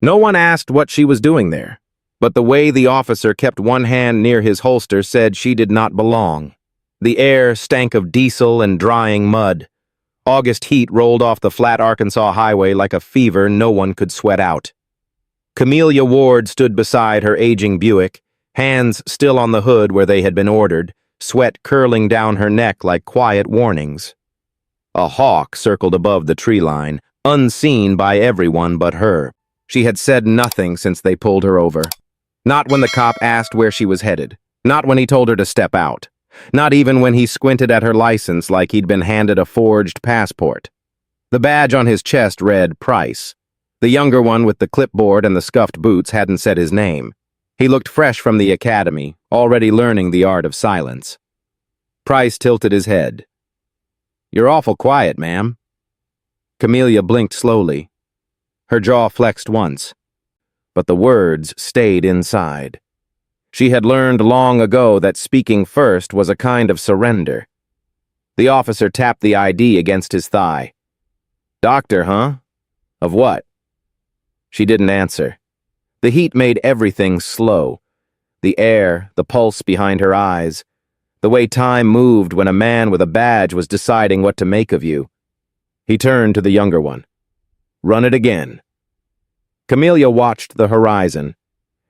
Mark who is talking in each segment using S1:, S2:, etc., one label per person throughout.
S1: No one asked what she was doing there, but the way the officer kept one hand near his holster said she did not belong. The air stank of diesel and drying mud. August heat rolled off the flat Arkansas highway like a fever no one could sweat out. Camelia Ward stood beside her aging Buick, hands still on the hood where they had been ordered, sweat curling down her neck like quiet warnings. A hawk circled above the tree line, unseen by everyone but her. She had said nothing since they pulled her over. Not when the cop asked where she was headed. Not when he told her to step out. Not even when he squinted at her license like he'd been handed a forged passport. The badge on his chest read Price. The younger one with the clipboard and the scuffed boots hadn't said his name. He looked fresh from the academy, already learning the art of silence. Price tilted his head. "You're awful quiet, ma'am." Camelia blinked slowly. Her jaw flexed once, but the words stayed inside. She had learned long ago that speaking first was a kind of surrender. The officer tapped the ID against his thigh. "Doctor, huh? Of what?" She didn't answer. The heat made everything slow. The air, the pulse behind her eyes, the way time moved when a man with a badge was deciding what to make of you. He turned to the younger one. "Run it again." Camelia watched the horizon.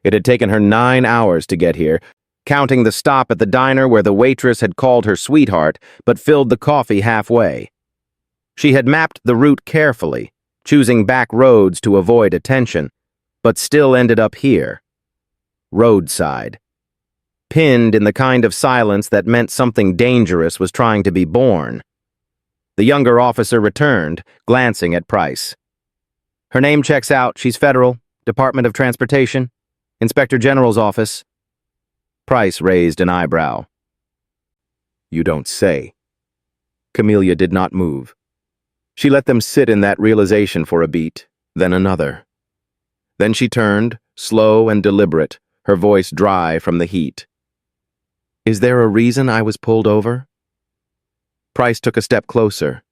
S1: It had taken her 9 hours to get here, counting the stop at the diner where the waitress had called her sweetheart but filled the coffee halfway. She had mapped the route carefully, choosing back roads to avoid attention, but still ended up here. Roadside. Pinned in the kind of silence that meant something dangerous was trying to be born. The younger officer returned, glancing at Price. "Her name checks out. She's federal, Department of Transportation, Inspector General's office." Price raised an eyebrow. "You don't say." Camelia did not move. She let them sit in that realization for a beat, then another. Then she turned, slow and deliberate, her voice dry from the heat. "Is there a reason I was pulled over?" Price took a step closer.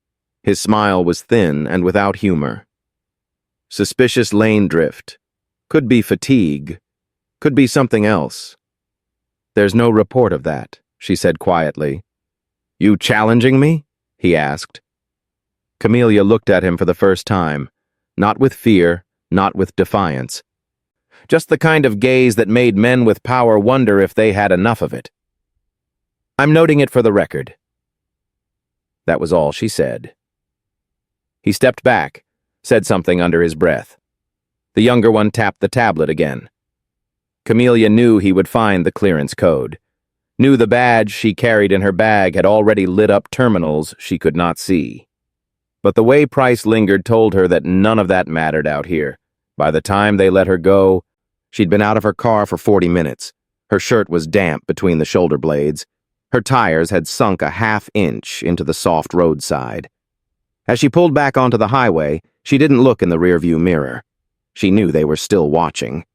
S1: His smile was thin and without humor. "Suspicious lane drift. Could be fatigue. Could be something else." "There's no report of that," she said quietly. "You challenging me?" he asked. Camelia looked at him for the first time, not with fear, not with defiance. Just the kind of gaze that made men with power wonder if they had enough of it. "I'm noting it for the record." That was all she said. He stepped back, said something under his breath. The younger one tapped the tablet again. Camelia knew he would find the clearance code, knew the badge she carried in her bag had already lit up terminals she could not see. But the way Price lingered told her that none of that mattered out here. By the time they let her go, she'd been out of her car for 40 minutes. Her shirt was damp between the shoulder blades. Her tires had sunk a half-inch into the soft roadside. As she pulled back onto the highway, she didn't look in the rearview mirror. She knew they were still watching.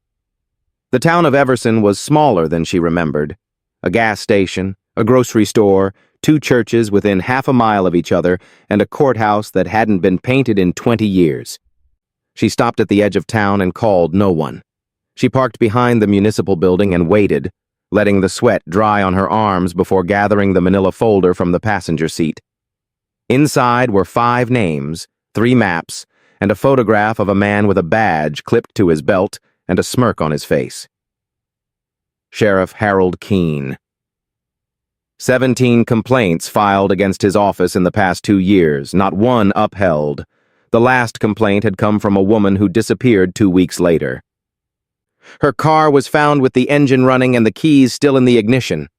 S1: The town of Everson was smaller than she remembered. A gas station, a grocery store, 2 churches within half a mile of each other, and a courthouse that hadn't been painted in 20 years. She stopped at the edge of town and called no one. She parked behind the municipal building and waited, letting the sweat dry on her arms before gathering the manila folder from the passenger seat. Inside were 5 names, 3 maps, and a photograph of a man with a badge clipped to his belt and a smirk on his face. Sheriff Harold Keene. 17 complaints filed against his office in the past 2 years, not one upheld. The last complaint had come from a woman who disappeared 2 weeks later. Her car was found with the engine running and the keys still in the ignition.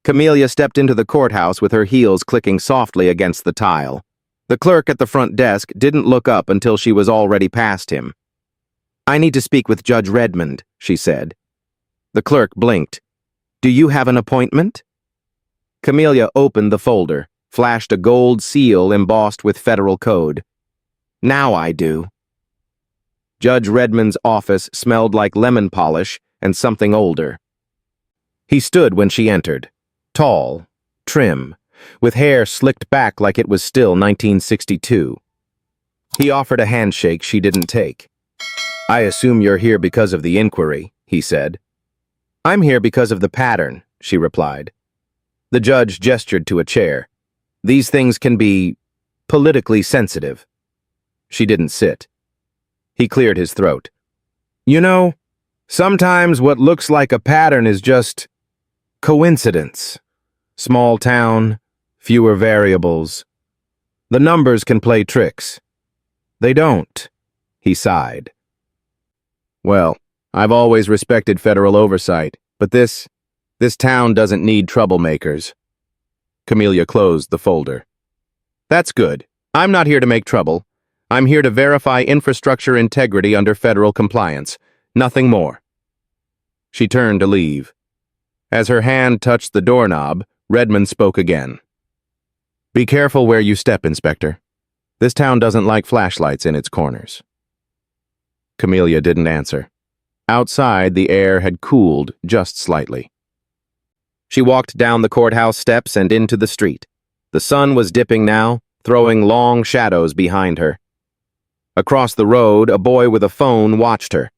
S1: Camelia stepped into the courthouse with her heels clicking softly against the tile. The clerk at the front desk didn't look up until she was already past him. "I need to speak with Judge Redmond," she said. The clerk blinked. "Do you have an appointment?" Camelia opened the folder, flashed a gold seal embossed with federal code. "Now I do." Judge Redmond's office smelled like lemon polish and something older. He stood when she entered, tall, trim, with hair slicked back like it was still 1962. He offered a handshake she didn't take. I assume you're here because of the inquiry, he said. I'm here because of the pattern, she replied. The judge gestured to a chair. These things can be politically sensitive. She didn't sit. He cleared his throat. You know, sometimes what looks like a pattern is just coincidence. Small town, fewer variables. The numbers can play tricks. They don't, he sighed. Well, I've always respected federal oversight, but this town doesn't need troublemakers. Camelia closed the folder. That's good. I'm not here to make trouble. I'm here to verify infrastructure integrity under federal compliance. Nothing more. She turned to leave. As her hand touched the doorknob, Redmond spoke again. Be careful where you step, Inspector. This town doesn't like flashlights in its corners. Camelia didn't answer. Outside, the air had cooled just slightly. She walked down the courthouse steps and into the street. The sun was dipping now, throwing long shadows behind her. Across the road, a boy with a phone watched her.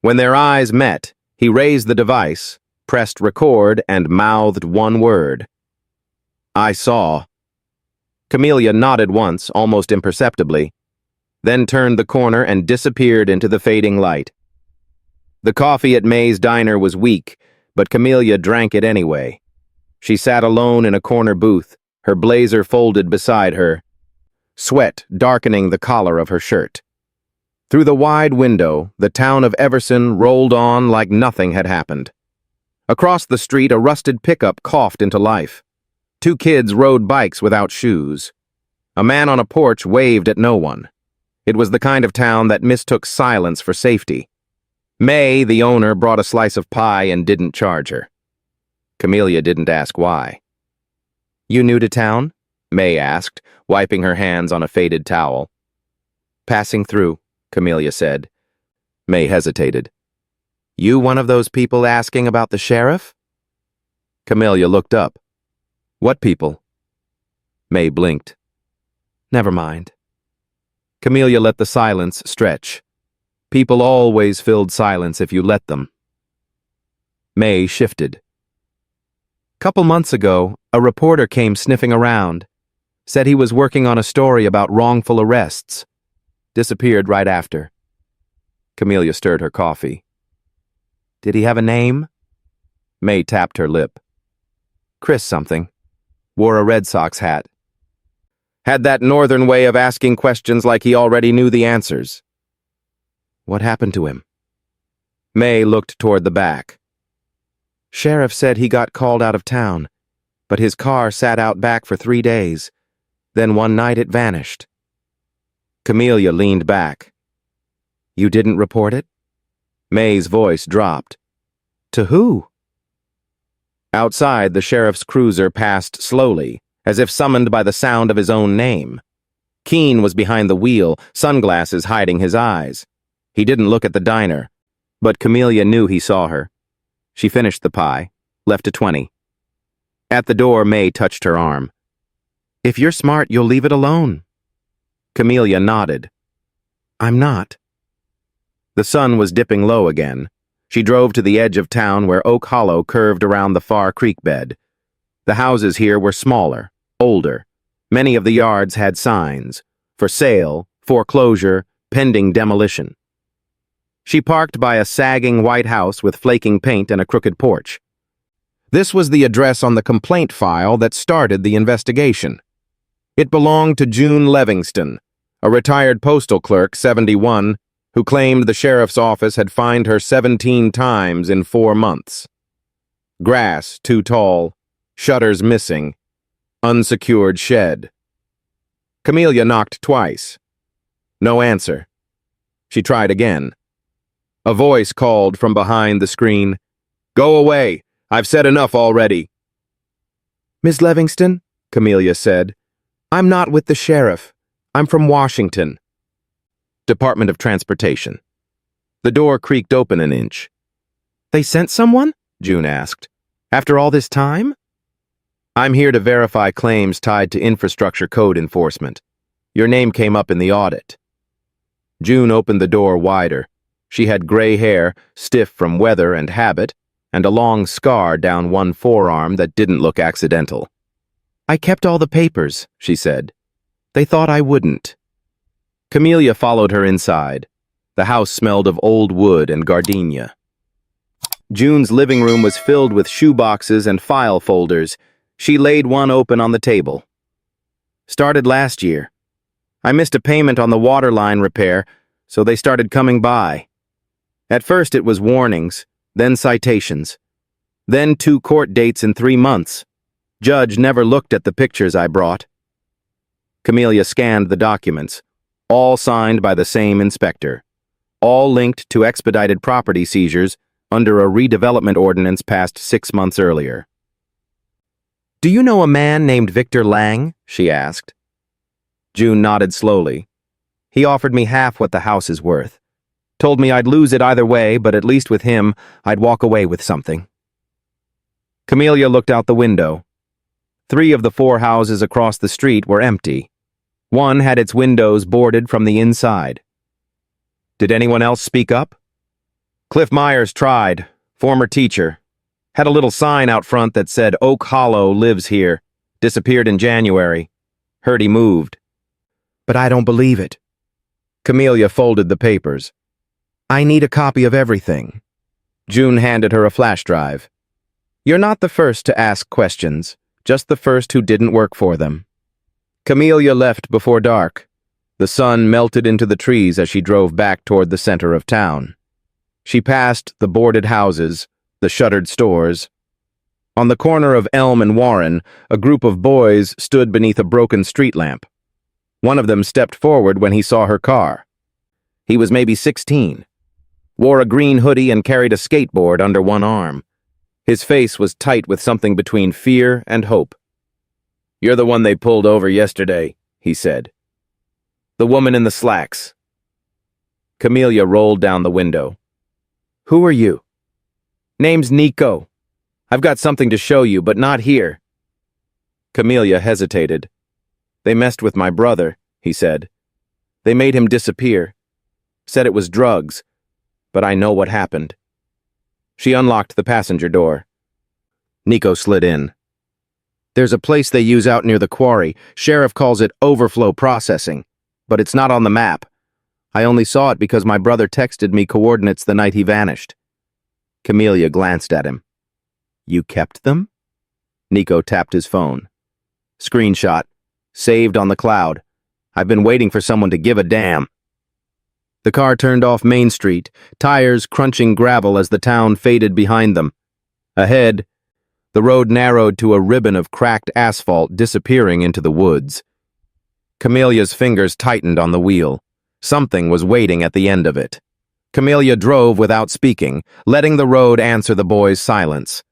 S1: When their eyes met, he raised the device, pressed record, and mouthed one word. I saw. Camelia nodded once, almost imperceptibly, then turned the corner and disappeared into the fading light. The coffee at May's diner was weak, but Camelia drank it anyway. She sat alone in a corner booth, her blazer folded beside her, sweat darkening the collar of her shirt. Through the wide window, the town of Everson rolled on like nothing had happened. Across the street, a rusted pickup coughed into life. 2 kids rode bikes without shoes. A man on a porch waved at no one. It was the kind of town that mistook silence for safety. May, the owner, brought a slice of pie and didn't charge her. Camelia didn't ask why. You new to town? May asked, wiping her hands on a faded towel. Passing through, Camelia said. May hesitated. You one of those people asking about the sheriff? Camelia looked up. What people? May blinked. Never mind. Camelia let the silence stretch. People always filled silence if you let them. May shifted. Couple months ago, a reporter came sniffing around. Said he was working on a story about wrongful arrests. Disappeared right after. Camelia stirred her coffee. Did he have a name? May tapped her lip. Chris something. Wore a Red Sox hat. Had that northern way of asking questions like he already knew the answers. What happened to him? May looked toward the back. Sheriff said he got called out of town, but his car sat out back for 3 days. Then one night it vanished. Camelia leaned back. You didn't report it? May's voice dropped. To who? Outside, the sheriff's cruiser passed slowly, as if summoned by the sound of his own name. Keene was behind the wheel, sunglasses hiding his eyes. He didn't look at the diner, but Camelia knew he saw her. She finished the pie, left a 20. At the door, May touched her arm. If you're smart, you'll leave it alone. Camelia nodded. I'm not. The sun was dipping low again. She drove to the edge of town where Oak Hollow curved around the far creek bed. The houses here were smaller, older. Many of the yards had signs. For sale, foreclosure, pending demolition. She parked by a sagging white house with flaking paint and a crooked porch. This was the address on the complaint file that started the investigation. It belonged to June Levingston, a retired postal clerk, 71, who claimed the sheriff's office had fined her 17 times in 4 months. Grass too tall, shutters missing, unsecured shed. Camelia knocked twice. No answer. She tried again. A voice called from behind the screen. Go away. I've said enough already. Miss Levingston, Camelia said, I'm not with the sheriff. I'm from Washington. Department of Transportation. The door creaked open an inch. They sent someone? June asked. After all this time? I'm here to verify claims tied to infrastructure code enforcement. Your name came up in the audit. June opened the door wider. She had gray hair, stiff from weather and habit, and a long scar down one forearm that didn't look accidental. "I kept all the papers," she said. "They thought I wouldn't." Camelia followed her inside. The house smelled of old wood and gardenia. June's living room was filled with shoeboxes and file folders. She laid one open on the table. "Started last year. I missed a payment on the water line repair, so they started coming by. At first it was warnings, then citations, then 2 court dates in 3 months. Judge never looked at the pictures I brought." Camelia scanned the documents, all signed by the same inspector, all linked to expedited property seizures under a redevelopment ordinance passed 6 months earlier. "Do you know a man named Victor Lang?" she asked. June nodded slowly. "He offered me half what the house is worth. Told me I'd lose it either way, but at least with him, I'd walk away with something." Camelia looked out the window. 3 of the 4 houses across the street were empty. One had its windows boarded from the inside. Did anyone else speak up? Cliff Myers tried, former teacher. Had a little sign out front that said Oak Hollow lives here. Disappeared in January. Heard he moved. "But I don't believe it." Camelia folded the papers. "I need a copy of everything." June handed her a flash drive. "You're not the first to ask questions, just the first who didn't work for them." Camelia left before dark. The sun melted into the trees as she drove back toward the center of town. She passed the boarded houses, the shuttered stores. On the corner of Elm and Warren, a group of boys stood beneath a broken street lamp. One of them stepped forward when he saw her car. He was maybe 16. Wore a green hoodie and carried a skateboard under one arm. His face was tight with something between fear and hope. "You're the one they pulled over yesterday," he said. "The woman in the slacks." Camelia rolled down the window. "Who are you?" "Name's Nico. I've got something to show you, but not here." Camelia hesitated. "They messed with my brother," he said. "They made him disappear. Said it was drugs. But I know what happened." She unlocked the passenger door. Nico slid in. "There's a place they use out near the quarry. Sheriff calls it overflow processing, but it's not on the map. I only saw it because my brother texted me coordinates the night he vanished." Camelia glanced at him. "You kept them?" Nico tapped his phone. "Screenshot. Saved on the cloud. I've been waiting for someone to give a damn." The car turned off Main Street, tires crunching gravel as the town faded behind them. Ahead, the road narrowed to a ribbon of cracked asphalt disappearing into the woods. Camelia's fingers tightened on the wheel. Something was waiting at the end of it. Camelia drove without speaking, letting the road answer the boy's silence.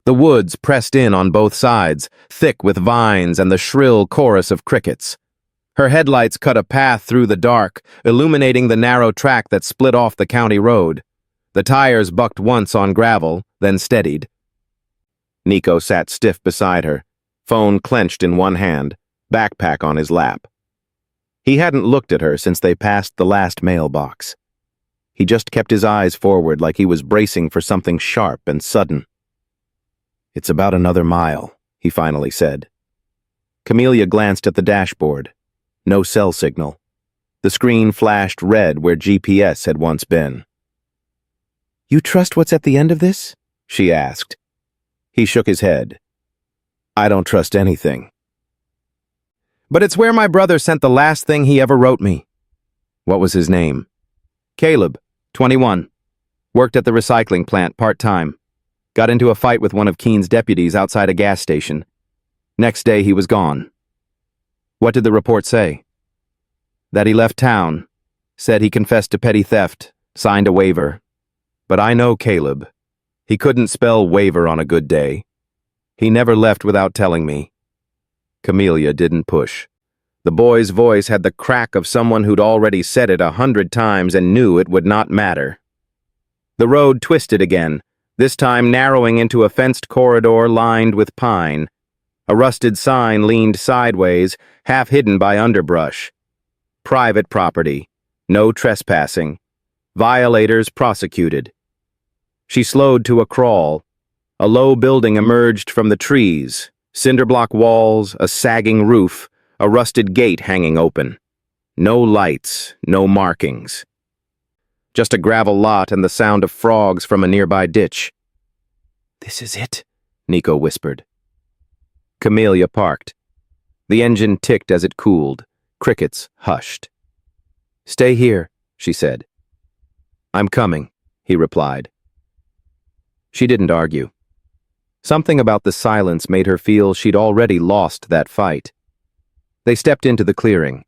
S1: The woods pressed in on both sides, thick with vines and the shrill chorus of crickets. Her headlights cut a path through the dark, illuminating the narrow track that split off the county road. The tires bucked once on gravel, then steadied. Nico sat stiff beside her, phone clenched in one hand, backpack on his lap. He hadn't looked at her since they passed the last mailbox. He just kept his eyes forward like he was bracing for something sharp and sudden. "It's about another mile," he finally said. Camelia glanced at the dashboard. No cell signal. The screen flashed red where GPS had once been. "You trust what's at the end of this?" she asked. He shook his head. "I don't trust anything. But it's where my brother sent the last thing he ever wrote me." "What was his name?" "Caleb, 21. Worked at the recycling plant part-time. Got into a fight with one of Keene's deputies outside a gas station. Next day he was gone." "What did the report say?" "That he left town. Said he confessed to petty theft, signed a waiver. But I know Caleb. He couldn't spell waiver on a good day. He never left without telling me." Camelia didn't push. The boy's voice had the crack of someone who'd already said it 100 times and knew it would not matter. The road twisted again, this time narrowing into a fenced corridor lined with pine. A rusted sign leaned sideways, half hidden by underbrush. "Private property. No trespassing." Violators prosecuted. She slowed to a crawl. A low building emerged from the trees, cinderblock walls, a sagging roof, a rusted gate hanging open. No lights, no markings. Just a gravel lot and the sound of frogs from a nearby ditch. "This is it," Nico whispered. Camellia parked. The engine ticked as it cooled. Crickets hushed. "Stay here," she said. "I'm coming," he replied. She didn't argue. Something about the silence made her feel she'd already lost that fight. They stepped into the clearing.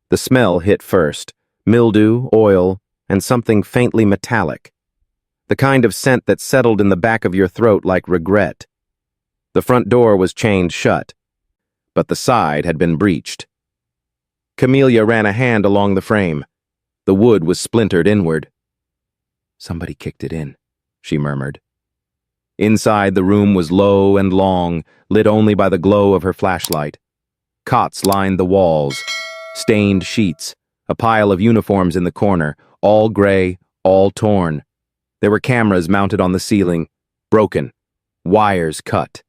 S1: The smell hit first: mildew, oil, and something faintly metallic. The kind of scent that settled in the back of your throat like regret. The front door was chained shut, but the side had been breached. Camellia ran a hand along the frame. The wood was splintered inward. "Somebody kicked it in," she murmured. Inside, the room was low and long, lit only by the glow of her flashlight. Cots lined the walls, stained sheets, a pile of uniforms in the corner, all gray, all torn. There were cameras mounted on the ceiling, broken, wires cut.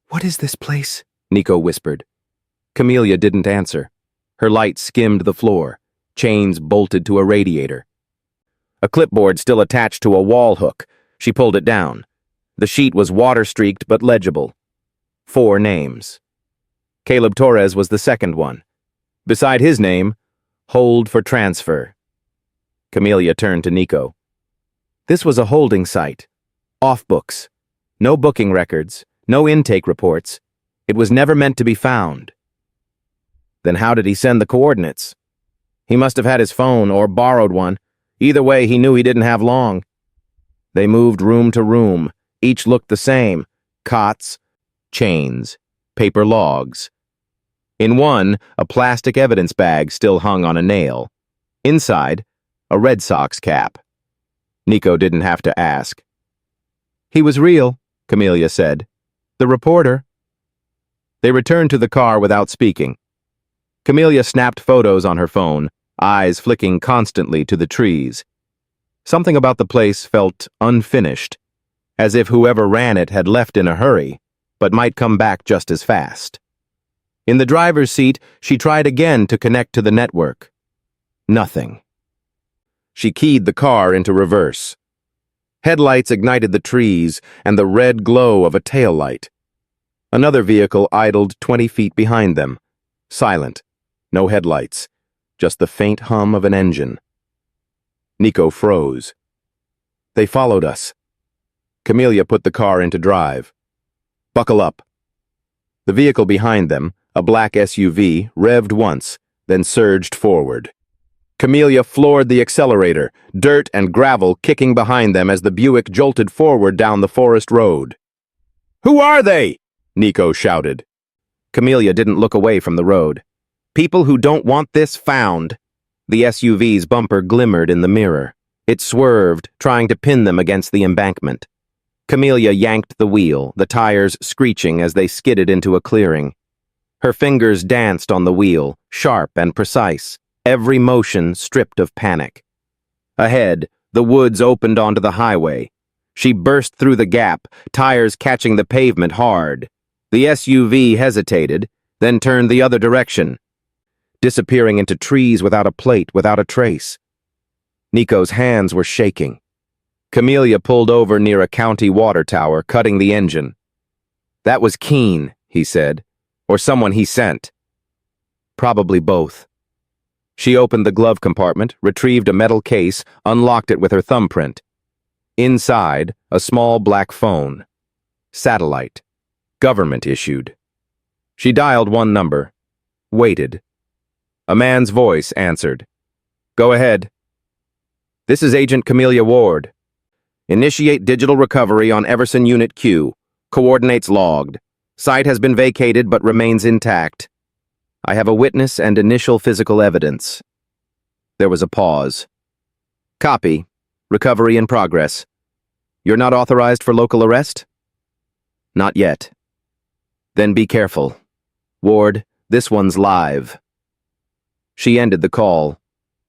S1: "What is this place?" Nico whispered. Camellia didn't answer. Her light skimmed the floor, chains bolted to a radiator. A clipboard still attached to a wall hook. She pulled it down. The sheet was water-streaked but legible. 4 names. Caleb Torres was the second one. Beside his name, "Hold for transfer." Camellia turned to Nico. This was a holding site. Off books. No booking records, no intake reports. It was never meant to be found. Then how did he send the coordinates? He must have had his phone or borrowed one. Either way, he knew he didn't have long. They moved room to room. Each looked the same: cots, chains, paper logs. In one, a plastic evidence bag still hung on a nail. Inside, a Red Sox cap. Nico didn't have to ask. "He was real," Camellia said. "The reporter." They returned to the car without speaking. Camellia snapped photos on her phone, eyes flicking constantly to the trees. Something about the place felt unfinished, as if whoever ran it had left in a hurry, but might come back just as fast. In the driver's seat, she tried again to connect to the network. Nothing. She keyed the car into reverse. Headlights ignited the trees and the red glow of a taillight. Another vehicle idled 20 feet behind them. Silent. No headlights. Just the faint hum of an engine. Nico froze. "They followed us." Camellia put the car into drive. "Buckle up." The vehicle behind them, a black SUV, revved once, then surged forward. Camellia floored the accelerator, dirt and gravel kicking behind them as the Buick jolted forward down the forest road. "Who are they?" Nico shouted. Camellia didn't look away from the road. "People who don't want this found." The SUV's bumper glimmered in the mirror. It swerved, trying to pin them against the embankment. Camellia yanked the wheel, the tires screeching as they skidded into a clearing. Her fingers danced on the wheel, sharp and precise, every motion stripped of panic. Ahead, the woods opened onto the highway. She burst through the gap, tires catching the pavement hard. The SUV hesitated, then turned the other direction, disappearing into trees without a plate, without a trace. Nico's hands were shaking. Camellia pulled over near a county water tower, cutting the engine. "That was Keene," he said, "or someone he sent." "Probably both." She opened the glove compartment, retrieved a metal case, unlocked it with her thumbprint. Inside, a small black phone. Satellite. Government issued. She dialed one number. Waited. A man's voice answered. "Go ahead." "This is Agent Camellia Ward. Initiate digital recovery on Everson Unit Q. Coordinates logged. Site has been vacated but remains intact. I have a witness and initial physical evidence." There was a pause. "Copy. Recovery in progress. You're not authorized for local arrest?" "Not yet." "Then be careful. Ward, this one's live." She ended the call.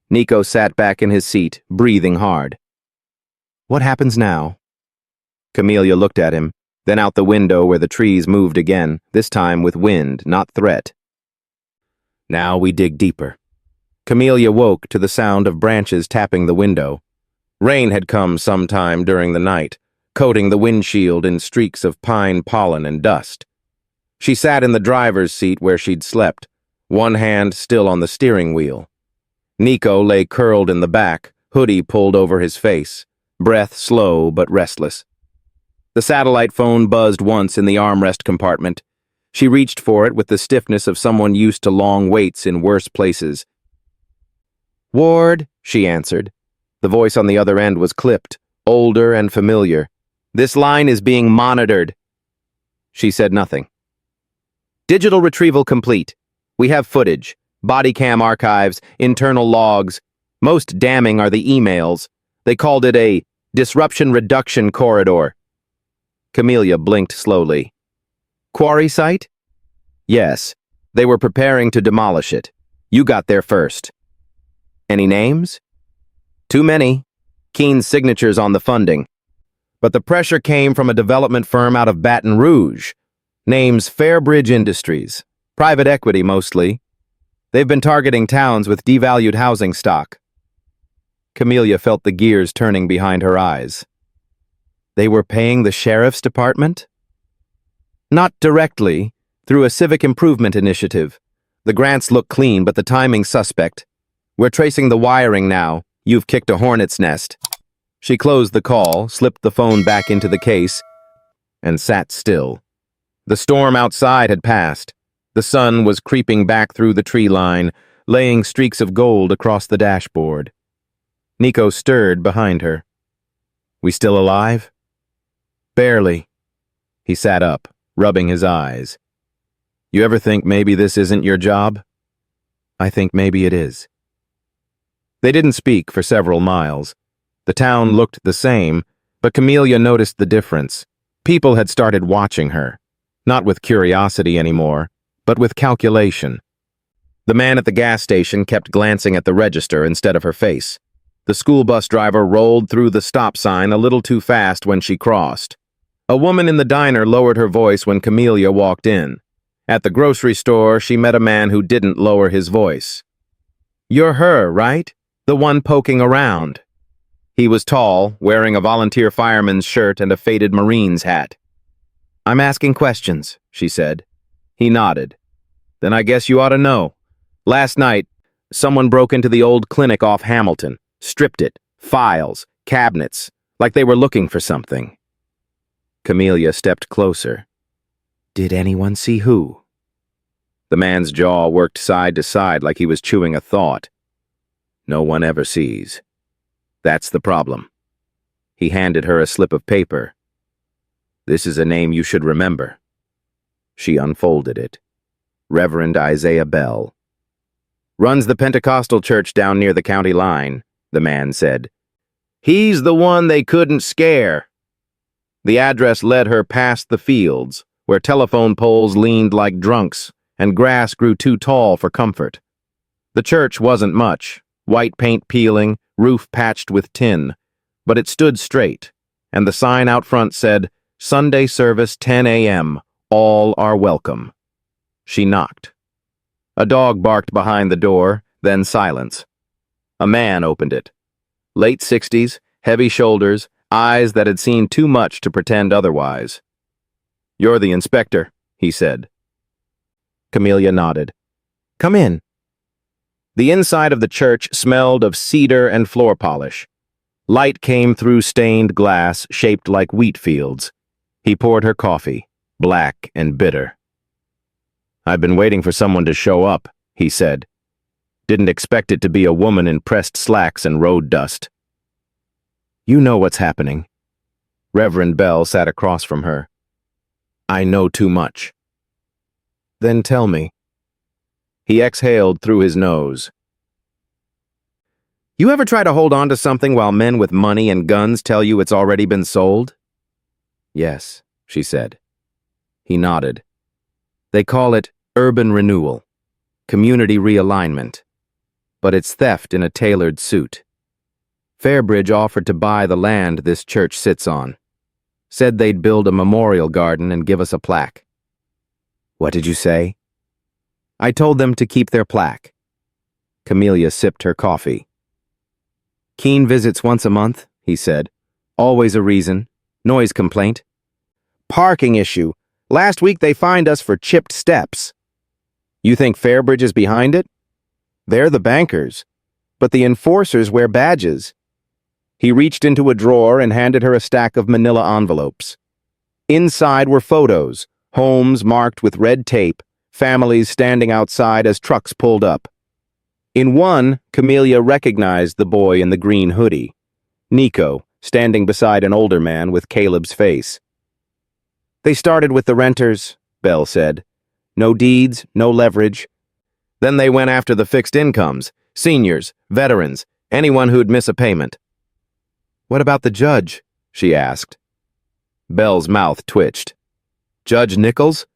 S1: Nico sat back in his seat, breathing hard. What happens now? Camelia looked at him, then out the window where the trees moved again, this time with wind, not threat. Now we dig deeper. Camelia woke to the sound of branches tapping the window. Rain had come sometime during the night, coating the windshield in streaks of pine pollen and dust. She sat in the driver's seat where she'd slept, one hand still on the steering wheel. Nico lay curled in the back, hoodie pulled over his face, breath slow but restless. The satellite phone buzzed once in the armrest compartment. She reached for it with the stiffness of someone used to long waits in worse places. "Ward," she answered. The voice on the other end was clipped, older and familiar. "This line is being monitored." She said nothing. "Digital retrieval complete. We have footage, body cam archives, internal logs. Most damning are the emails. They called it a disruption reduction corridor." Camelia blinked slowly. "Quarry site?" "Yes. They were preparing to demolish it. You got there first." "Any names?" "Too many. Keen's signatures on the funding. But the pressure came from a development firm out of Baton Rouge. Name's Fairbridge Industries. Private equity, mostly. They've been targeting towns with devalued housing stock." Camelia felt the gears turning behind her eyes. They were paying the sheriff's department? "Not directly, through a civic improvement initiative. The grants look clean, but the timing's suspect. We're tracing the wiring now. You've kicked a hornet's nest." She closed the call, slipped the phone back into the case, and sat still. The storm outside had passed. The sun was creeping back through the tree line, laying streaks of gold across the dashboard. Nico stirred behind her. "We still alive?" "Barely." He sat up, rubbing his eyes. "You ever think maybe this isn't your job?" "I think maybe it is." They didn't speak for several miles. The town looked the same, but Camelia noticed the difference. People had started watching her, not with curiosity anymore, but with calculation. The man at the gas station kept glancing at the register instead of her face. The school bus driver rolled through the stop sign a little too fast when she crossed. A woman in the diner lowered her voice when Camelia walked in. At the grocery store, she met a man who didn't lower his voice. "You're her, right? The one poking around." He was tall, wearing a volunteer fireman's shirt and a faded Marine's hat. "I'm asking questions," she said. He nodded. "Then I guess you ought to know. Last night, someone broke into the old clinic off Hamilton, stripped it, files, cabinets, like they were looking for something." Camelia stepped closer. "Did anyone see who?" The man's jaw worked side to side like he was chewing a thought. "No one ever sees. That's the problem." He handed her a slip of paper. "This is a name you should remember." She unfolded it. Reverend Isaiah Bell. "Runs the Pentecostal church down near the county line," the man said. "He's the one they couldn't scare." The address led her past the fields, where telephone poles leaned like drunks and grass grew too tall for comfort. The church wasn't much, white paint peeling, roof patched with tin, but it stood straight, and the sign out front said, "Sunday service 10 a.m., all are welcome." She knocked. A dog barked behind the door, then silence. A man opened it. Late 60s, heavy shoulders, eyes that had seen too much to pretend otherwise. "You're the inspector," he said. Camelia nodded. "Come in." The inside of the church smelled of cedar and floor polish. Light came through stained glass shaped like wheat fields. He poured her coffee, black and bitter. "I've been waiting for someone to show up," he said. "Didn't expect it to be a woman in pressed slacks and road dust." "You know what's happening." Reverend Bell sat across from her. "I know too much." "Then tell me." He exhaled through his nose. "You ever try to hold on to something while men with money and guns tell you it's already been sold?" "Yes," she said. He nodded. "They call it urban renewal, community realignment. but it's theft in a tailored suit. Fairbridge offered to buy the land this church sits on. Said they'd build a memorial garden and give us a plaque. What did you say? I told them to keep their plaque. Camellia sipped her coffee. Keen visits once a month, he said. Always a reason. Noise complaint. Parking issue. Last week they fined us for chipped steps. You think Fairbridge is behind it? They're the bankers, but the enforcers wear badges. He reached into a drawer and handed her a stack of manila envelopes. Inside were photos, homes marked with red tape, families standing outside as trucks pulled up. In one, Camellia recognized the boy in the green hoodie, Nico, standing beside an older man with Caleb's face. They started with the renters, Belle said. No deeds, no leverage. Then they went after the fixed incomes, seniors, veterans, anyone who'd miss a payment. What about the judge? She asked. Belle's mouth twitched. Judge Nichols?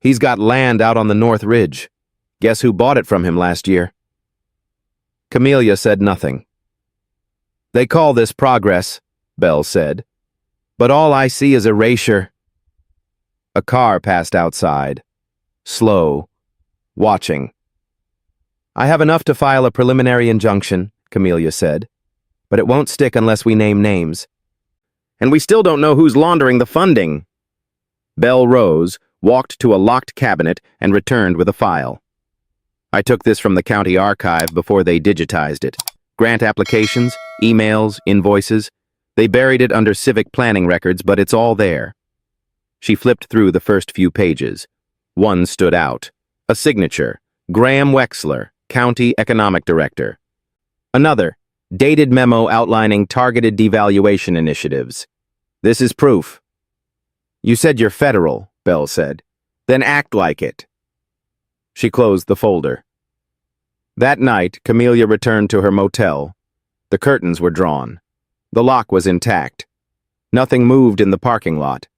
S1: He's got land out on the North Ridge. Guess who bought it from him last year? Camellia said nothing. They call this progress, Belle said. But all I see is erasure. A car passed outside. Slow. Watching. I have enough to file a preliminary injunction, Camellia said. But it won't stick unless we name names. And we still don't know who's laundering the funding. Belle rose, walked to a locked cabinet, and returned with a file. I took this from the county archive before they digitized it. Grant applications, emails, invoices. They buried it under civic planning records, but it's all there. She flipped through the first few pages. One stood out. A signature. Graham Wexler, County Economic Director. Another. Dated memo outlining targeted devaluation initiatives. This is proof. You said you're federal, Belle said. Then act like it. She closed the folder. That night, Camellia returned to her motel. The curtains were drawn. The lock was intact. Nothing moved in the parking lot.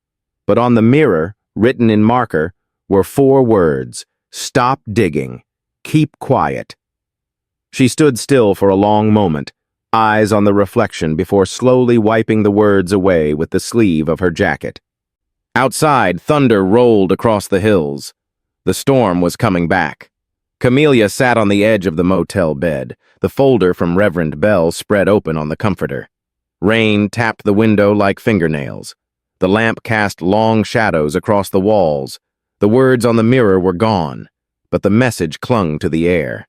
S1: But on the mirror, written in marker, were 4 words. Stop digging. Keep quiet. She stood still for a long moment, eyes on the reflection before slowly wiping the words away with the sleeve of her jacket. Outside, thunder rolled across the hills. The storm was coming back. Camellia sat on the edge of the motel bed, the folder from Reverend Bell spread open on the comforter. Rain tapped the window like fingernails. The lamp cast long shadows across the walls. The words on the mirror were gone, but the message clung to the air.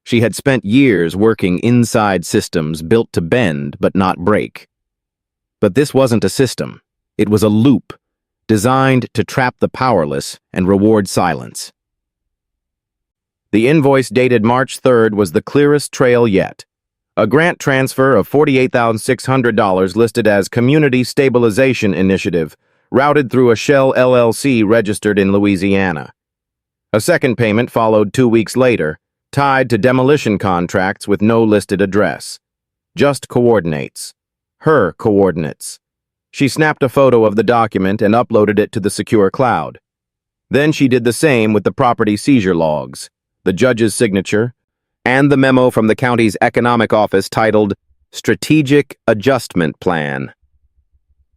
S1: She had spent years working inside systems built to bend but not break. But this wasn't a system. It was a loop, designed to trap the powerless and reward silence. The invoice dated March 3rd was the clearest trail yet. A grant transfer of $48,600 listed as Community Stabilization Initiative, routed through a Shell LLC registered in Louisiana. A second payment followed 2 weeks later, tied to demolition contracts with no listed address. Just coordinates. Her coordinates. She snapped a photo of the document and uploaded it to the secure cloud. Then she did the same with the property seizure logs, the judge's signature, and the memo from the county's economic office titled Strategic Adjustment Plan.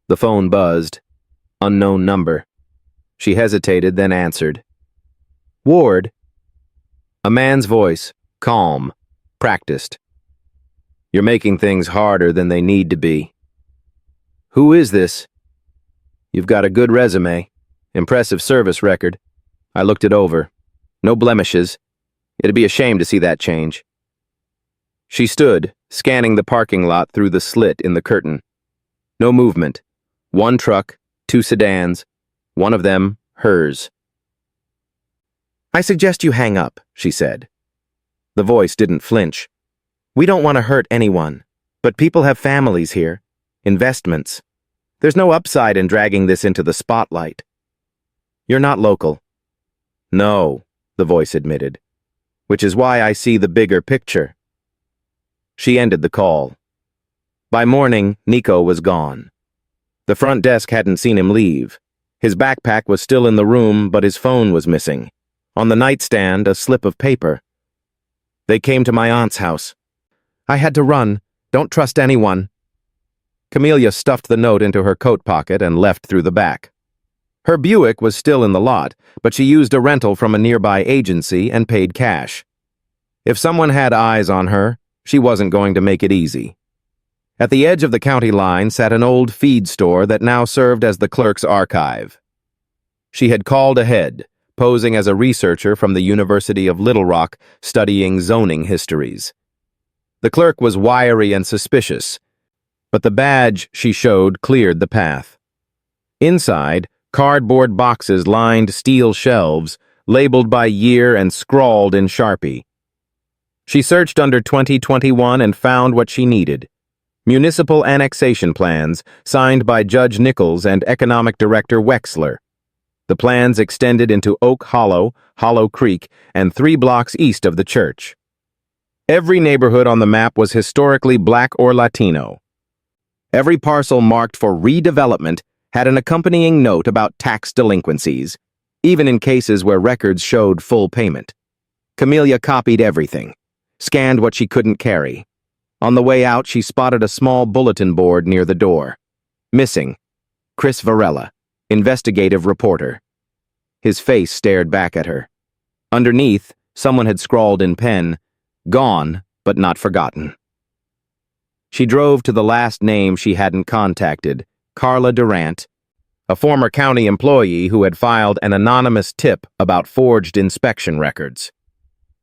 S1: The phone buzzed. Unknown number. She hesitated, then answered. Ward. A man's voice, calm, practiced. You're making things harder than they need to be. Who is this? You've got a good resume. Impressive service record. I looked it over. No blemishes. It'd be a shame to see that change. She stood, scanning the parking lot through the slit in the curtain. No movement. 1 truck, 2 sedans. One of them, hers. I suggest you hang up, she said. The voice didn't flinch. We don't want to hurt anyone, but people have families here. Investments. There's no upside in dragging this into the spotlight. You're not local. No, the voice admitted, which is why I see the bigger picture. She ended the call. By morning, Nico was gone. The front desk hadn't seen him leave. His backpack was still in the room, but his phone was missing. On the nightstand, a slip of paper. They came to my aunt's house. I had to run. Don't trust anyone. Camelia stuffed the note into her coat pocket and left through the back. Her Buick was still in the lot, but she used a rental from a nearby agency and paid cash. If someone had eyes on her, she wasn't going to make it easy. At the edge of the county line sat an old feed store that now served as the clerk's archive. She had called ahead, posing as a researcher from the University of Little Rock studying zoning histories. The clerk was wiry and suspicious, but the badge she showed cleared the path. Inside, cardboard boxes lined steel shelves, labeled by year and scrawled in Sharpie. She searched under 2021 and found what she needed: municipal annexation plans signed by Judge Nichols and Economic Director Wexler. The plans extended into Oak Hollow, Hollow Creek, and 3 blocks east of the church. Every neighborhood on the map was historically Black or Latino. Every parcel marked for redevelopment had an accompanying note about tax delinquencies, even in cases where records showed full payment. Camelia copied everything, scanned what she couldn't carry. On the way out, she spotted a small bulletin board near the door. Missing: Chris Varela, investigative reporter. His face stared back at her. Underneath, someone had scrawled in pen, "Gone, but not forgotten." She drove to the last name she hadn't contacted, Carla Durant, a former county employee who had filed an anonymous tip about forged inspection records.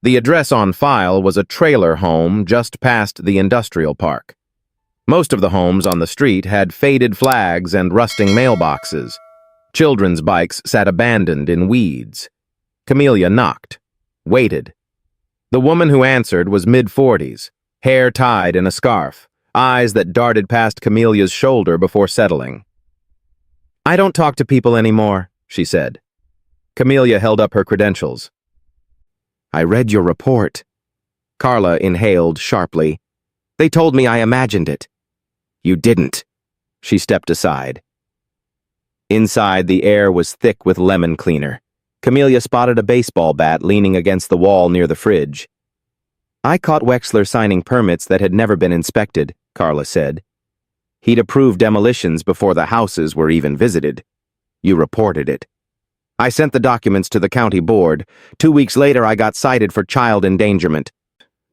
S1: The address on file was a trailer home just past the industrial park. Most of the homes on the street had faded flags and rusting mailboxes. Children's bikes sat abandoned in weeds. Camelia knocked, waited. The woman who answered was mid-40s, hair tied in a scarf, eyes that darted past Camelia's shoulder before settling. "I don't talk to people anymore," she said. Camelia held up her credentials. "I read your report." Carla inhaled sharply. "They told me I imagined it." "You didn't." She stepped aside. Inside, the air was thick with lemon cleaner. Camelia spotted a baseball bat leaning against the wall near the fridge. "I caught Wexler signing permits that had never been inspected," Carla said. "He'd approved demolitions before the houses were even visited. You reported it. I sent the documents to the county board. 2 weeks later, I got cited for child endangerment.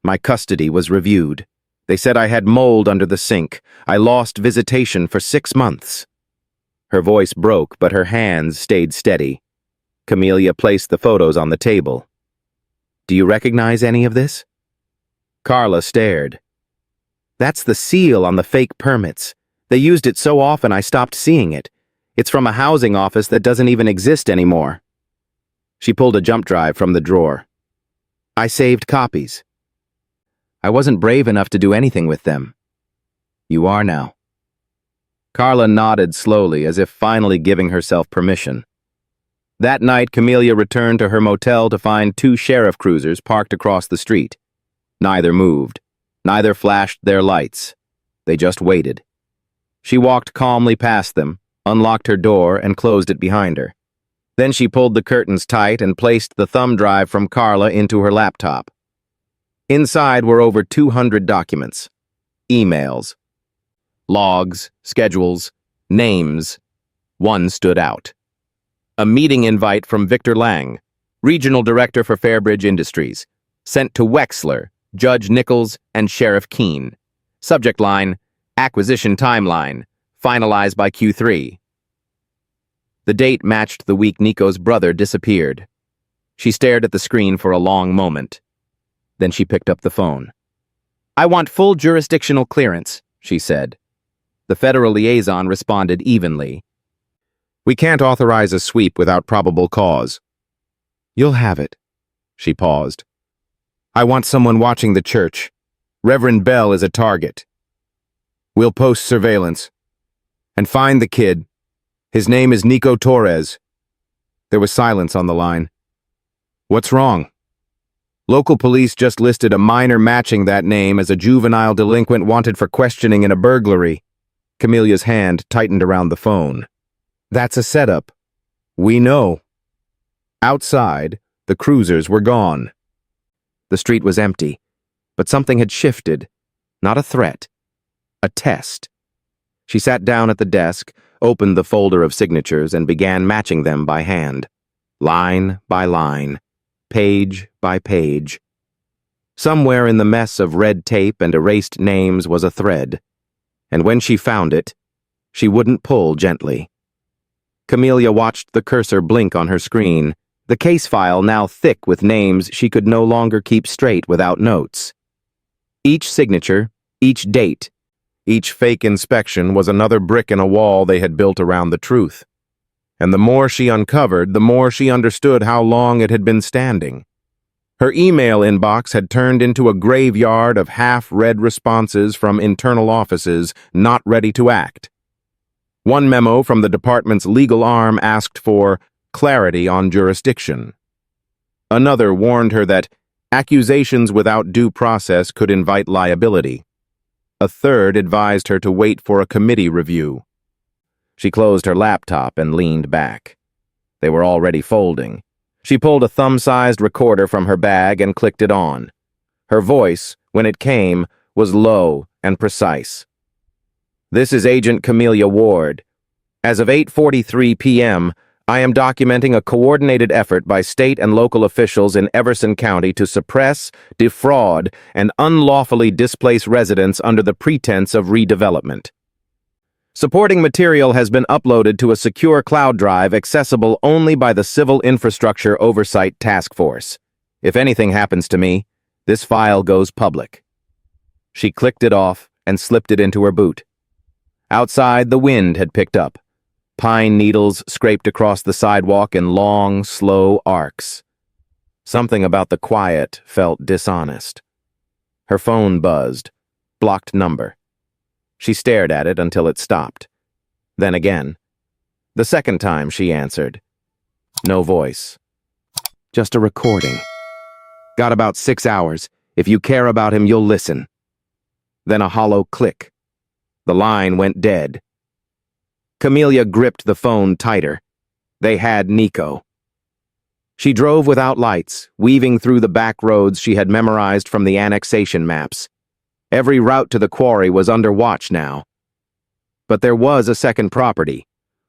S1: My custody was reviewed. They said I had mold under the sink. I lost visitation for 6 months. Her voice broke, but her hands stayed steady. Camelia placed the photos on the table. "Do you recognize any of this?" Carla stared. "That's the seal on the fake permits. They used it so often I stopped seeing it. It's from a housing office that doesn't even exist anymore." She pulled a jump drive from the drawer. "I saved copies. I wasn't brave enough to do anything with them. You are now." Carla nodded slowly, as if finally giving herself permission. That night, Camelia returned to her motel to find 2 sheriff cruisers parked across the street. Neither moved. Neither flashed their lights. They just waited. She walked calmly past them, unlocked her door, and closed it behind her. Then she pulled the curtains tight and placed the thumb drive from Carla into her laptop. Inside were over 200 documents. Emails. Logs, schedules, names. One stood out. A meeting invite from Victor Lang, Regional Director for Fairbridge Industries, sent to Wexler, Judge Nichols, and Sheriff Keene. Subject line: Acquisition timeline, finalized by Q3. The date matched the week Nico's brother disappeared. She stared at the screen for a long moment. Then she picked up the phone. "I want full jurisdictional clearance," she said. The federal liaison responded evenly. "We can't authorize a sweep without probable cause." "You'll have it." She paused. "I want someone watching the church. Reverend Bell is a target. We'll post surveillance. And find the kid. His name is Nico Torres." There was silence on the line. "What's wrong?" "Local police just listed a minor matching that name as a juvenile delinquent wanted for questioning in a burglary." Camelia's hand tightened around the phone. "That's a setup. We know." Outside, the cruisers were gone. The street was empty, but something had shifted. Not a threat. A test. She sat down at the desk, opened the folder of signatures, and began matching them by hand. Line by line. Page by page. Somewhere in the mess of red tape and erased names was a thread, and when she found it, she wouldn't pull gently. Camelia watched the cursor blink on her screen, the case file now thick with names she could no longer keep straight without notes. Each signature, each date, each fake inspection was another brick in a wall they had built around the truth. And the more she uncovered, the more she understood how long it had been standing. Her email inbox had turned into a graveyard of half-read responses from internal offices not ready to act. One memo from the department's legal arm asked for clarity on jurisdiction. Another warned her that accusations without due process could invite liability. A third advised her to wait for a committee review. She closed her laptop and leaned back. They were already folding. She pulled a thumb-sized recorder from her bag and clicked it on. Her voice, when it came, was low and precise. "This is Agent Camelia Ward. As of 8:43 p.m., I am documenting a coordinated effort by state and local officials in Everson County to suppress, defraud, and unlawfully displace residents under the pretense of redevelopment. Supporting material has been uploaded to a secure cloud drive accessible only by the Civil Infrastructure Oversight Task Force. If anything happens to me, this file goes public." She clicked it off and slipped it into her boot. Outside, the wind had picked up. Pine needles scraped across the sidewalk in long, slow arcs. Something about the quiet felt dishonest. Her phone buzzed. Blocked number. She stared at it until it stopped. Then again. The second time she answered. No voice. Just a recording. "Got about 6 hours. If you care about him, you'll listen." Then a hollow click. The line went dead. Camelia gripped the phone tighter. They had Nico. She drove without lights, weaving through the back roads she had memorized from the annexation maps. Every route to the quarry was under watch now. But there was a second property,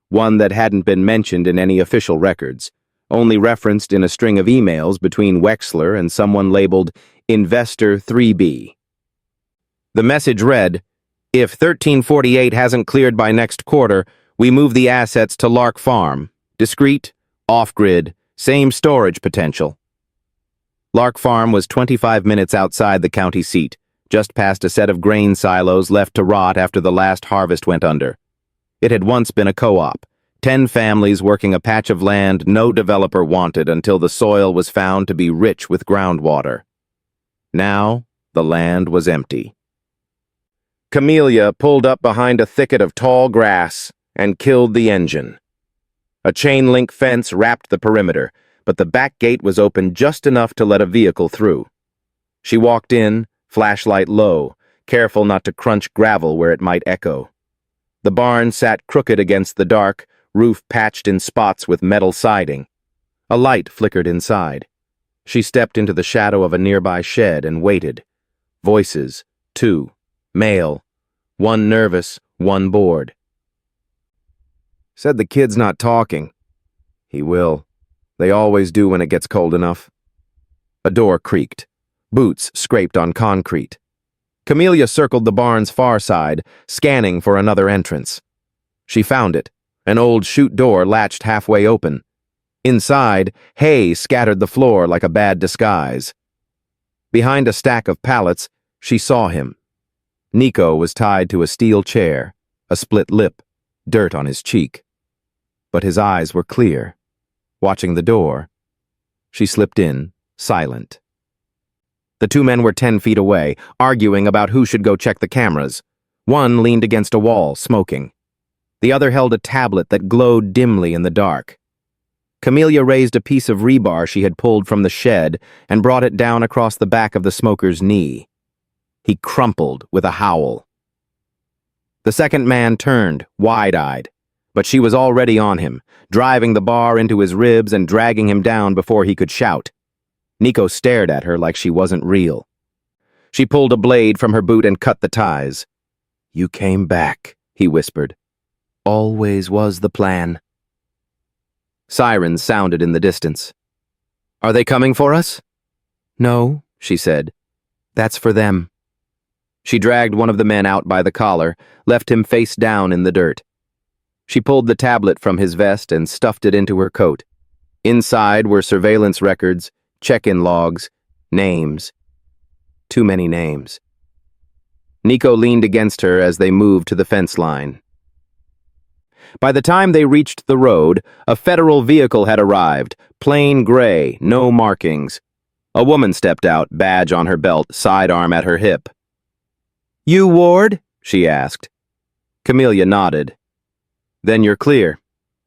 S1: one that hadn't been mentioned in any official records, only referenced in a string of emails between Wexler and someone labeled Investor 3B. The message read, "If 1348 hasn't cleared by next quarter, we move the assets to Lark Farm. Discreet, off-grid, same storage potential." Lark Farm was 25 minutes outside the county seat, just past a set of grain silos left to rot after the last harvest went under. It had once been a co-op, 10 families working a patch of land no developer wanted until the soil was found to be rich with groundwater. Now, the land was empty. Camelia pulled up behind a thicket of tall grass and killed the engine. A chain-link fence wrapped the perimeter, but the back gate was open just enough to let a vehicle through. She walked in, flashlight low, careful not to crunch gravel where it might echo. The barn sat crooked against the dark, roof patched in spots with metal siding. A light flickered inside. She stepped into the shadow of a nearby shed and waited. Voices, 2. Male. One nervous, one bored. "Said the kid's not talking." "He will. They always do when it gets cold enough." A door creaked. Boots scraped on concrete. Camelia circled the barn's far side, scanning for another entrance. She found it. An old chute door latched halfway open. Inside, hay scattered the floor like a bad disguise. Behind a stack of pallets, she saw him. Nico was tied to a steel chair, a split lip, dirt on his cheek. But his eyes were clear. Watching the door, she slipped in, silent. The 2 men were 10 feet away, arguing about who should go check the cameras. One leaned against a wall, smoking. The other held a tablet that glowed dimly in the dark. Camelia raised a piece of rebar she had pulled from the shed and brought it down across the back of the smoker's knee. He crumpled with a howl. The second man turned, wide-eyed, but she was already on him, driving the bar into his ribs and dragging him down before he could shout. Nico stared at her like she wasn't real. She pulled a blade from her boot and cut the ties. "You came back," he whispered. "Always was the plan." Sirens sounded in the distance. "Are they coming for us?" "No," she said. "That's for them." She dragged one of the men out by the collar, left him face down in the dirt. She pulled the tablet from his vest and stuffed it into her coat. Inside were surveillance records, check-in logs, names. Too many names. Nico leaned against her as they moved to the fence line. By the time they reached the road, a federal vehicle had arrived, plain gray, no markings. A woman stepped out, badge on her belt, sidearm at her hip. "You Ward?" she asked. Camellia nodded. "Then you're clear.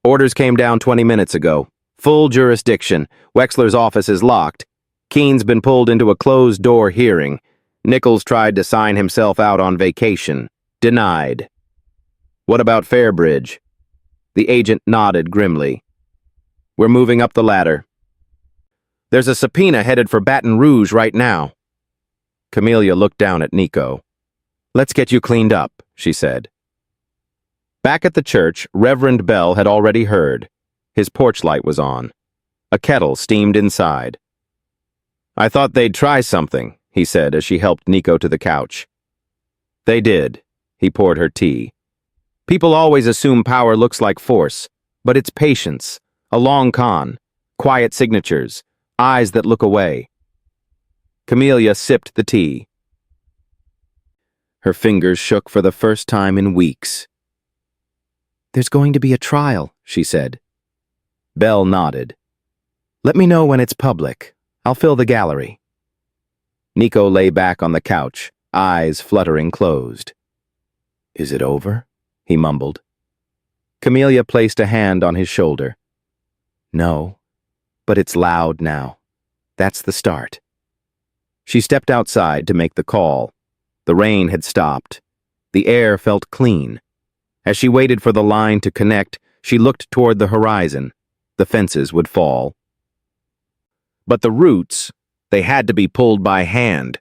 S1: Orders came down 20 minutes ago. Full jurisdiction. Wexler's office is locked. Keene's been pulled into a closed-door hearing. Nichols tried to sign himself out on vacation. Denied." "What about Fairbridge?" The agent nodded grimly. "We're moving up the ladder. There's a subpoena headed for Baton Rouge right now." Camellia looked down at Nico. "Let's get you cleaned up," she said. Back at the church, Reverend Bell had already heard. His porch light was on. A kettle steamed inside. "I thought they'd try something," he said as she helped Nico to the couch. "They did." He poured her tea. "People always assume power looks like force, but it's patience, a long con, quiet signatures, eyes that look away." Camellia sipped the tea. Her fingers shook for the first time in weeks. "There's going to be a trial," she said. Bell nodded. "Let me know when it's public. I'll fill the gallery." Nico lay back on the couch, eyes fluttering closed. "Is it over?" he mumbled. Camellia placed a hand on his shoulder. "No, but it's loud now. That's the start." She stepped outside to make the call. The rain had stopped. The air felt clean. As she waited for the line to connect, she looked toward the horizon. The fences would fall. But the roots, they had to be pulled by hand.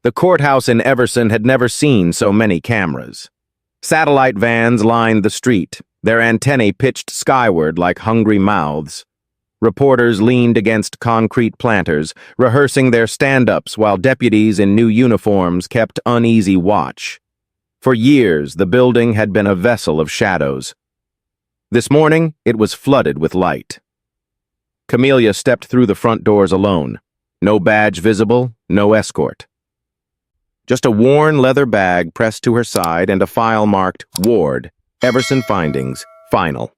S1: The courthouse in Everson had never seen so many cameras. Satellite vans lined the street, their antennae pitched skyward like hungry mouths. Reporters leaned against concrete planters, rehearsing their stand-ups while deputies in new uniforms kept uneasy watch. For years, the building had been a vessel of shadows. This morning, it was flooded with light. Camellia stepped through the front doors alone. No badge visible, no escort. Just a worn leather bag pressed to her side and a file marked Ward, Everson Findings, Final.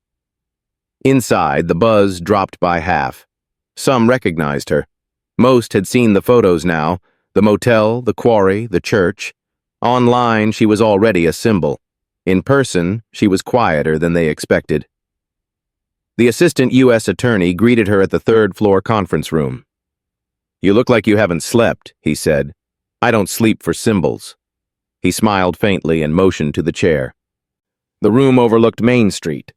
S1: Inside, the buzz dropped by half. Some recognized her. Most had seen the photos now, the motel, the quarry, the church. Online, she was already a symbol. In person, she was quieter than they expected. The assistant U.S. attorney greeted her at the third-floor conference room. "You look like you haven't slept," he said. "I don't sleep for symbols." He smiled faintly and motioned to the chair. The room overlooked Main Street.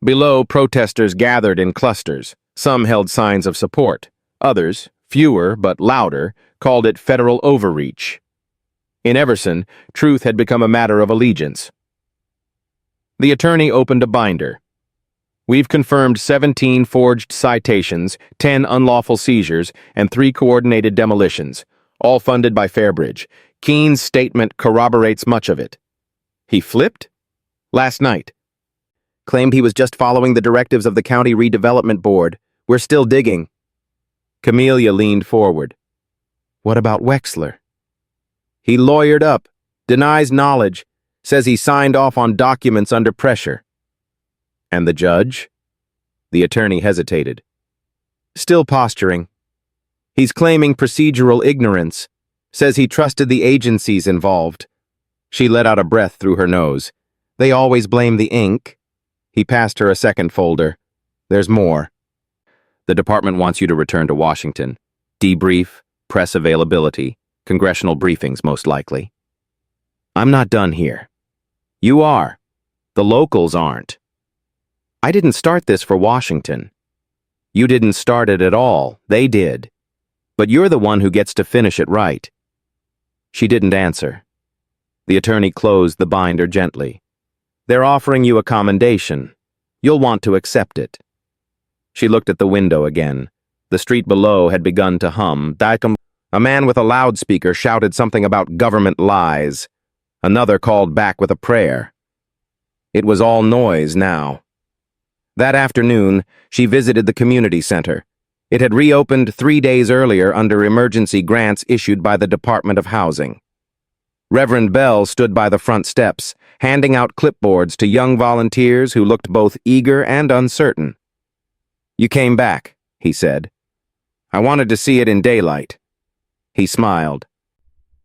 S1: Below, protesters gathered in clusters. Some held signs of support. Others, fewer but louder, called it federal overreach. In Everson, truth had become a matter of allegiance. The attorney opened a binder. "We've confirmed 17 forged citations, 10 unlawful seizures, and 3 coordinated demolitions, all funded by Fairbridge. Keene's statement corroborates much of it." He flipped? "Last night. Claimed he was just following the directives of the County Redevelopment Board. We're still digging." Camellia leaned forward. "What about Wexler?" "He lawyered up, denies knowledge, says he signed off on documents under pressure." "And the judge?" The attorney hesitated. "Still posturing. He's claiming procedural ignorance, says he trusted the agencies involved." She let out a breath through her nose. "They always blame the ink." He passed her a second folder. "There's more. The department wants you to return to Washington. Debrief, press availability, congressional briefings most likely." "I'm not done here." "You are. The locals aren't." "I didn't start this for Washington." "You didn't start it at all. They did." But you're the one who gets to finish it right." She didn't answer. The attorney closed the binder gently. "They're offering you a commendation. You'll want to accept it." She looked at the window again. The street below had begun to hum. A man with a loudspeaker shouted something about government lies. Another called back with a prayer. It was all noise now. That afternoon, she visited the community center. It had reopened 3 days earlier under emergency grants issued by the Department of Housing. Reverend Bell stood by the front steps, handing out clipboards to young volunteers who looked both eager and uncertain. "You came back," he said. "I wanted to see it in daylight." He smiled.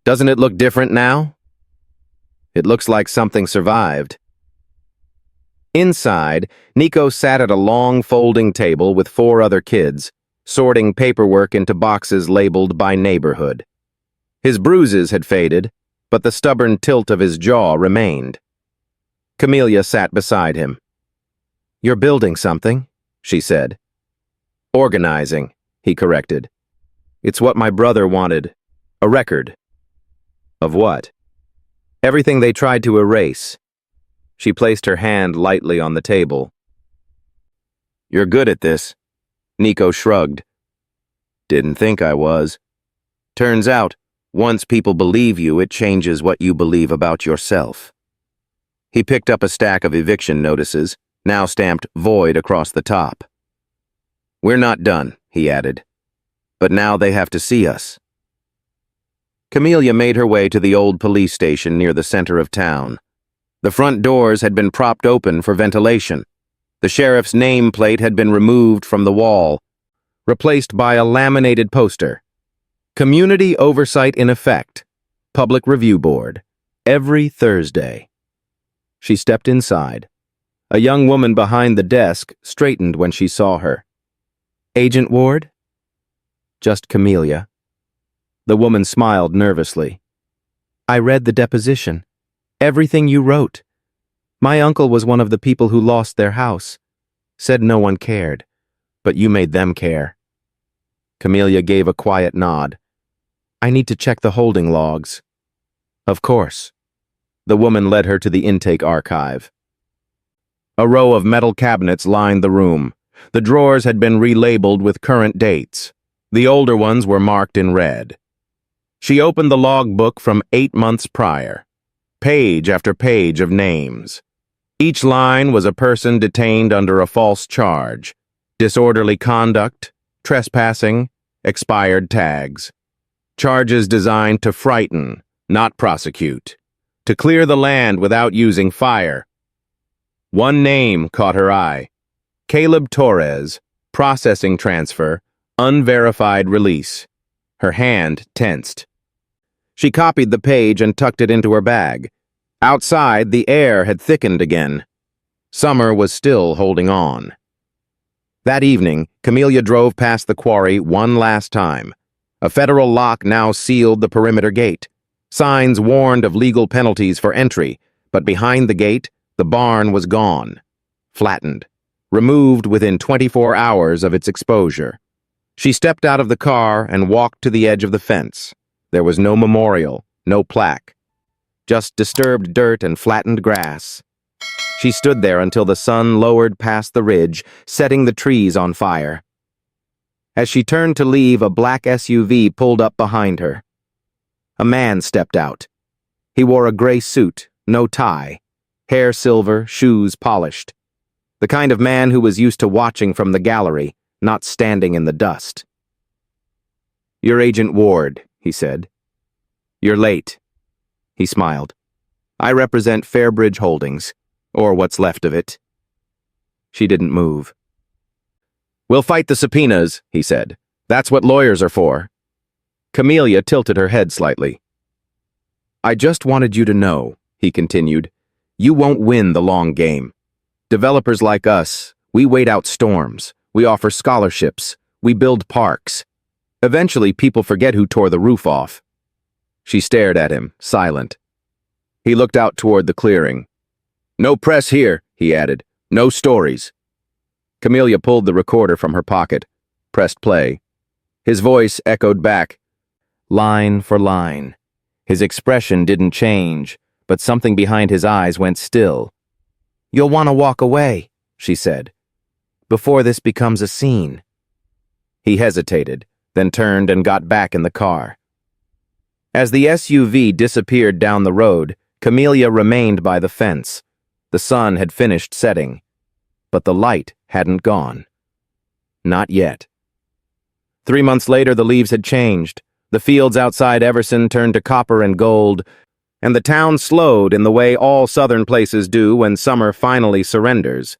S1: "Doesn't it look different now?" "It looks like something survived." Inside, Nico sat at a long folding table with 4 other kids, sorting paperwork into boxes labeled by neighborhood. His bruises had faded, but the stubborn tilt of his jaw remained. Camelia sat beside him. "You're building something," she said. "Organizing," he corrected. "It's what my brother wanted. A record." "Of what?" "Everything they tried to erase." She placed her hand lightly on the table. "You're good at this." Nico shrugged. "Didn't think I was. Turns out, once people believe you, it changes what you believe about yourself." He picked up a stack of eviction notices, now stamped void across the top. "We're not done," he added. "But now they have to see us." Camelia made her way to the old police station near the center of town. The front doors had been propped open for ventilation. The sheriff's nameplate had been removed from the wall, replaced by a laminated poster. "Community Oversight in Effect. Public Review Board. Every Thursday." She stepped inside. A young woman behind the desk straightened when she saw her. "Agent Ward?" "Just Camelia." The woman smiled nervously. "I read the deposition. Everything you wrote. My uncle was one of the people who lost their house. Said no one cared, but you made them care." Camelia gave a quiet nod. "I need to check the holding logs." "Of course." The woman led her to the intake archive. A row of metal cabinets lined the room. The drawers had been relabeled with current dates. The older ones were marked in red. She opened the logbook from 8 months prior. Page after page of names. Each line was a person detained under a false charge, disorderly conduct, trespassing, expired tags. Charges designed to frighten, not prosecute, to clear the land without using fire. One name caught her eye. Caleb Torres, processing transfer, unverified release. Her hand tensed. She copied the page and tucked it into her bag. Outside, the air had thickened again. Summer was still holding on. That evening, Camelia drove past the quarry one last time. A federal lock now sealed the perimeter gate. Signs warned of legal penalties for entry, but behind the gate, the barn was gone. Flattened. Removed within 24 hours of its exposure. She stepped out of the car and walked to the edge of the fence. There was no memorial, no plaque. Just disturbed dirt and flattened grass. She stood there until the sun lowered past the ridge, setting the trees on fire. As she turned to leave, a black SUV pulled up behind her. A man stepped out. He wore a gray suit, no tie, hair silver, shoes polished. The kind of man who was used to watching from the gallery, not standing in the dust. "You're Agent Ward," he said. "You're late." He smiled. "I represent Fairbridge Holdings, or what's left of it." She didn't move. "We'll fight the subpoenas," he said. "That's what lawyers are for." Camelia tilted her head slightly. "I just wanted you to know," he continued, "you won't win the long game. Developers like us, we wait out storms. We offer scholarships. We build parks. Eventually, people forget who tore the roof off." She stared at him, silent. He looked out toward the clearing. "No press here," he added. "No stories." Camelia pulled the recorder from her pocket, pressed play. His voice echoed back, line for line. His expression didn't change, but something behind his eyes went still. "You'll want to walk away," she said, "before this becomes a scene." He hesitated, then turned and got back in the car. As the SUV disappeared down the road, Camelia remained by the fence. The sun had finished setting, but the light hadn't gone. Not yet. 3 months later, the leaves had changed. The fields outside Everson turned to copper and gold, and the town slowed in the way all southern places do when summer finally surrenders.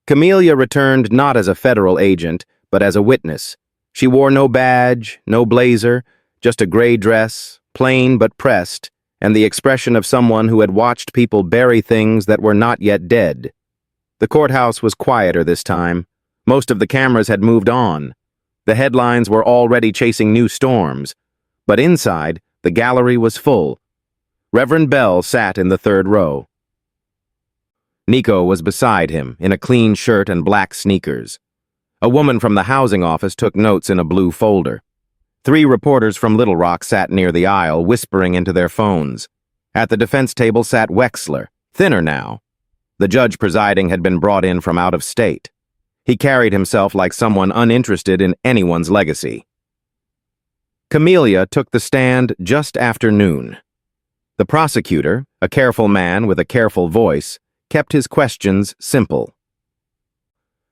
S1: Camelia returned not as a federal agent, but as a witness. She wore no badge, no blazer, just a gray dress, plain but pressed, and the expression of someone who had watched people bury things that were not yet dead. The courthouse was quieter this time. Most of the cameras had moved on. The headlines were already chasing new storms. But inside, the gallery was full. Reverend Bell sat in the third row. Nico was beside him, in a clean shirt and black sneakers. A woman from the housing office took notes in a blue folder. 3 reporters from Little Rock sat near the aisle, whispering into their phones. At the defense table sat Wexler, thinner now. The judge presiding had been brought in from out of state. He carried himself like someone uninterested in anyone's legacy. Camelia took the stand just after noon. The prosecutor, a careful man with a careful voice, kept his questions simple.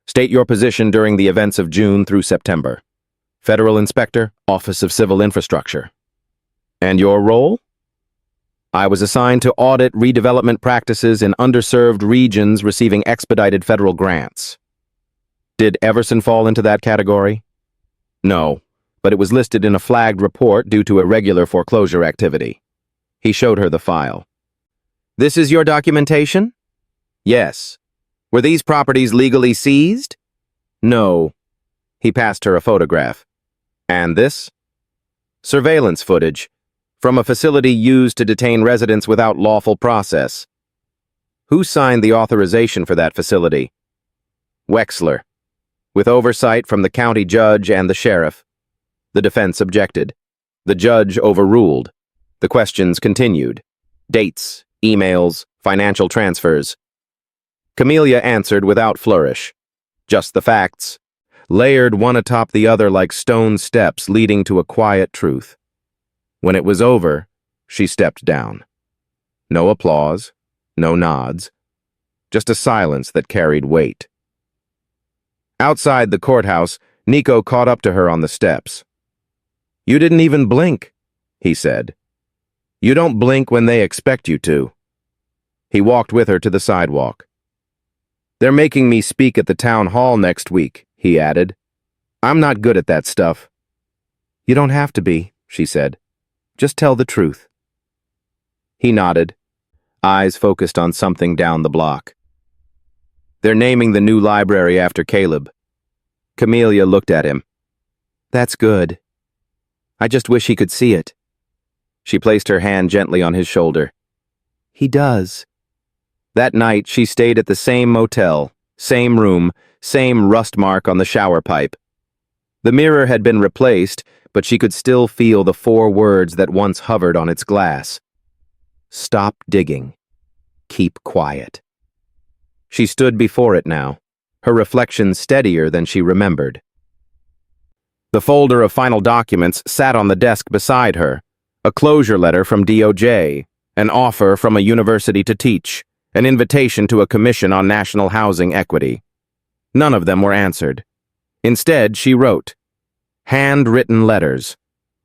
S1: State your position during the events of June through September. Federal Inspector, Office of Civil Infrastructure. And your role? I was assigned to audit redevelopment practices in underserved regions receiving expedited federal grants. Did Everson fall into that category? No, but it was listed in a flagged report due to irregular foreclosure activity. He showed her the file. This is your documentation? Yes. Were these properties legally seized? No. He passed her a photograph. And this? Surveillance footage, from a facility used to detain residents without lawful process. Who signed the authorization for that facility? Wexler, with oversight from the county judge and the sheriff. The defense objected. The judge overruled. The questions continued. Dates, emails, financial transfers. Camelia answered without flourish. Just the facts, layered one atop the other like stone steps leading to a quiet truth. When it was over, she stepped down. No applause, no nods, just a silence that carried weight. Outside the courthouse, Nico caught up to her on the steps. "You didn't even blink," he said. "You don't blink when they expect you to." He walked with her to the sidewalk. "They're making me speak at the town hall next week," he added. "I'm not good at that stuff." "You don't have to be," she said. "Just tell the truth." He nodded, eyes focused on something down the block. "They're naming the new library after Caleb." Camelia looked at him. "That's good. I just wish he could see it." She placed her hand gently on his shoulder. "He does." That night, she stayed at the same motel, same room, same rust mark on the shower pipe. The mirror had been replaced, but she could still feel the 4 words that once hovered on its glass. Stop digging. Keep quiet. She stood before it now, her reflection steadier than she remembered. The folder of final documents sat on the desk beside her, a closure letter from DOJ, an offer from a university to teach, an invitation to a commission on national housing equity. None of them were answered. Instead, she wrote, handwritten letters.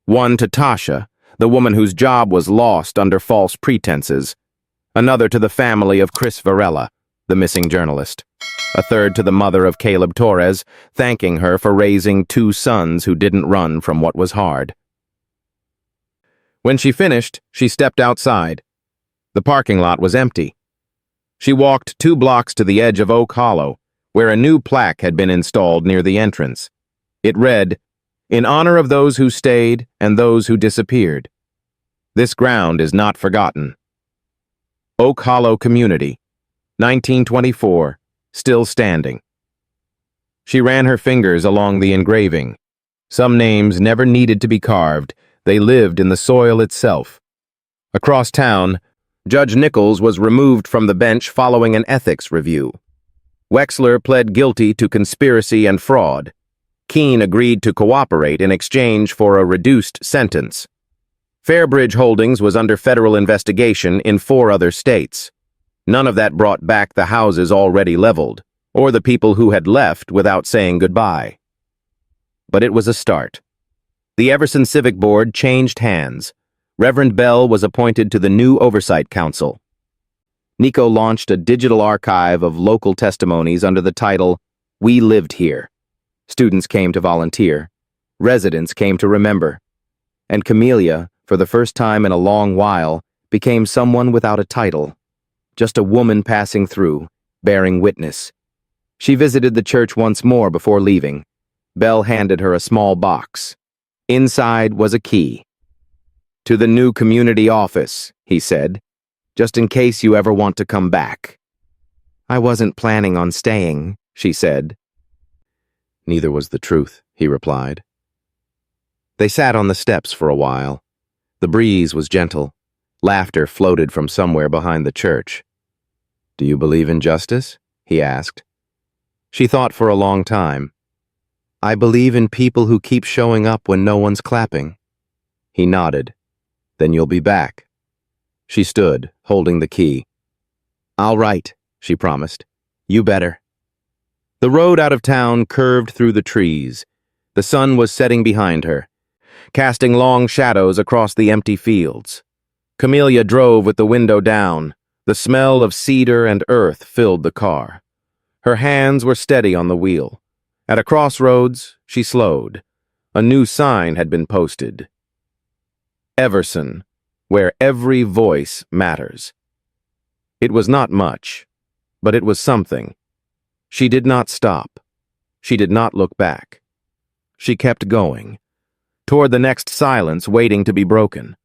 S1: One to Tasha, the woman whose job was lost under false pretenses. Another to the family of Chris Varela, the missing journalist. A third to the mother of Caleb Torres, thanking her for raising 2 sons who didn't run from what was hard. When she finished, she stepped outside. The parking lot was empty. She walked 2 blocks to the edge of Oak Hollow, where a new plaque had been installed near the entrance. It read, "In honor of those who stayed and those who disappeared. This ground is not forgotten. Oak Hollow Community, 1924, still standing." She ran her fingers along the engraving. Some names never needed to be carved. They lived in the soil itself. Across town, Judge Nichols was removed from the bench following an ethics review. Wexler pled guilty to conspiracy and fraud. Keene agreed to cooperate in exchange for a reduced sentence. Fairbridge Holdings was under federal investigation in 4 other states. None of that brought back the houses already leveled, or the people who had left without saying goodbye. But it was a start. The Everson Civic Board changed hands. Reverend Bell was appointed to the new Oversight Council. Nico launched a digital archive of local testimonies under the title, "We Lived Here." Students came to volunteer. Residents came to remember. And Camellia, for the first time in a long while, became someone without a title. Just a woman passing through, bearing witness. She visited the church once more before leaving. Bell handed her a small box. Inside was a key. "To the new community office," he said, "just in case you ever want to come back." "I wasn't planning on staying," she said. "Neither was the truth," he replied. They sat on the steps for a while. The breeze was gentle. Laughter floated from somewhere behind the church. "Do you believe in justice?" he asked. She thought for a long time. "I believe in people who keep showing up when no one's clapping." He nodded. "Then you'll be back." She stood, holding the key. "I'll write," she promised. "You better." The road out of town curved through the trees. The sun was setting behind her, casting long shadows across the empty fields. Camellia drove with the window down. The smell of cedar and earth filled the car. Her hands were steady on the wheel. At a crossroads, she slowed. A new sign had been posted. Everson, where every voice matters. It was not much, but it was something. She did not stop. She did not look back. She kept going, toward the next silence waiting to be broken.